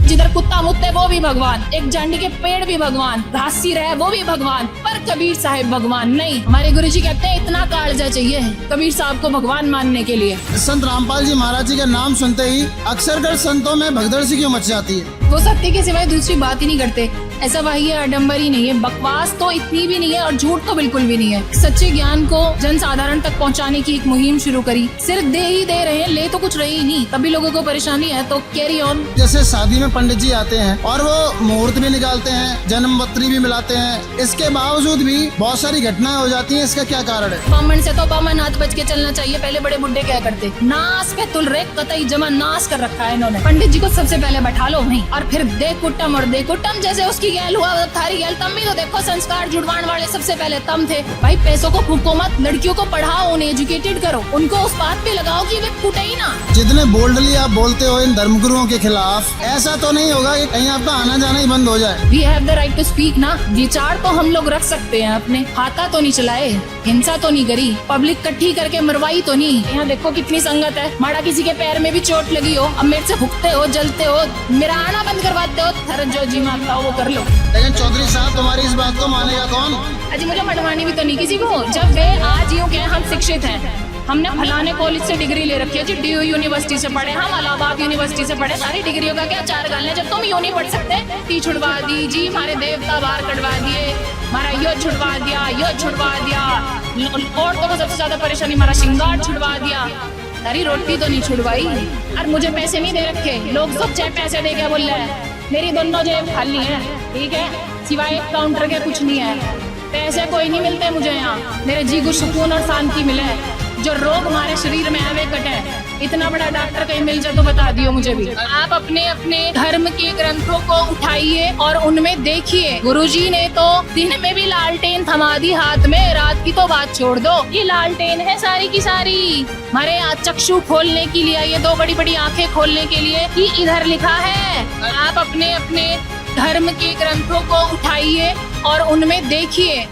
जिधर कुत्ता मुत्ते वो भी भगवान, एक जांडी के पेड़ भी भगवान, घासी रहे वो भी भगवान, पर कबीर साहिब भगवान नहीं। हमारे गुरुजी कहते हैं इतना कालजा चाहिए कबीर साहब को भगवान मानने के लिए। संत रामपाल जी महाराज जी का नाम सुनते ही अक्सर कर संतों में भगदड़ सी क्यों मच जाती है? वो सत्य के सिवाय दूसरी बात ही नहीं करते। ऐसा वही आडम्बर ही नहीं है, बकवास तो इतनी भी नहीं है और झूठ तो बिल्कुल भी नहीं है। सच्चे ज्ञान को जन साधारण तक पहुंचाने की एक मुहिम शुरू करी। सिर्फ दे ही दे रहे हैं, ले तो कुछ रही ही नहीं, तभी लोगों को परेशानी है। तो कैरी ऑन। जैसे शादी में पंडित जी आते हैं और वो मुहूर्त भी निकालते हैं, जन्मपत्री भी मिलाते हैं, इसके बावजूद भी बहुत सारी घटनाएं हो जाती हैं। इसका क्या कारण है? बामन से तो बामन हाथ बच के चलना चाहिए। पहले बड़े बुड्ढे क्या करते, नास पे तुल रे कतई जमा नाश कर रखा है इन्होंने। पंडित जी को सबसे पहले बैठा लो वहीं और फिर दे कुट्टम और दे कुट्टम। जैसे उसकी गैल हुआ थारी गैल, तम भी तो देखो संस्कार जुड़वाण वाले सबसे पहले तम थे। भाई पैसों को फूको मत, लड़कियों को पढ़ाओ, उन्हें एजुकेटेड करो, उनको उस बात पे लगाओ कि वे फूटे ही ना। जितने बोल्डली आप बोलते हो इन धर्मगुरुओं के खिलाफ, ऐसा तो नहीं होगा कि कहीं आपका आना जाना ही बंद हो जाए? We have the right to speak ना। विचार तो हम लोग रख सकते हैं अपने, हाथा तो नहीं चलाए, हिंसा तो नहीं करी, पब्लिक इकट्ठी करके मरवाई तो नहीं। यहाँ देखो कितनी संगत है। माड़ा किसी के पैर में भी चोट लगी हो, अब मेरे से भुगते हो, जलते हो, मेरा आना बंद करवाते हो, थर जो जी मांगता हो वो कर लो। लेकिन चौधरी साहब तुम्हारी इस बात को मानेगा कौन? अजी मुझे मनवानी भी तो नहीं किसी को। जब वे आज यूँ कहें हम शिक्षित हैं, हमने फलाने कॉलेज से डिग्री ले रखी है जी, DU यूनिवर्सिटी से पढ़े, हम इलाहाबाद यूनिवर्सिटी से पढ़े, सारी डिग्रियों का क्या चार गाल है। जब तुम यूँ नहीं पढ़ सकते, ती छुड़वा दी जी, हमारे देवता बाहर कटवा दिए, हमारा यो छुड़वा दिया, यो छुड़वा दिया, औरतों को सबसे ज्यादा परेशानी हमारा श्रृंगार छुड़वा दिया, सारी रोटी तो नहीं छुड़वाई। और मुझे पैसे नहीं दे रखे, लोग सब चाहे पैसे दे के बोल रहे हैं। मेरी दोनों जेब खाली है, ठीक है, सिवाय एक काउंटर के कुछ नहीं है। पैसे कोई नहीं मिलते मुझे यहाँ, मेरे जी को सुकून और शांति मिले। जो रोग हमारे शरीर में है वे कटे। इतना बड़ा डॉक्टर कहीं मिल जाए तो बता दियो मुझे भी। आप अपने अपने धर्म के ग्रंथों को उठाइए और उनमें देखिए। गुरुजी ने तो दिन में भी लालटेन थमा दी हाथ में, रात की तो बात छोड़ दो। ये लालटेन है सारी की सारी हमारे चक्षु खोलने के लिए, ये दो बड़ी बड़ी आंखें खोलने के लिए कि इधर लिखा है। आप अपने अपने धर्म के ग्रंथों को उठाइए और उनमें देखिए।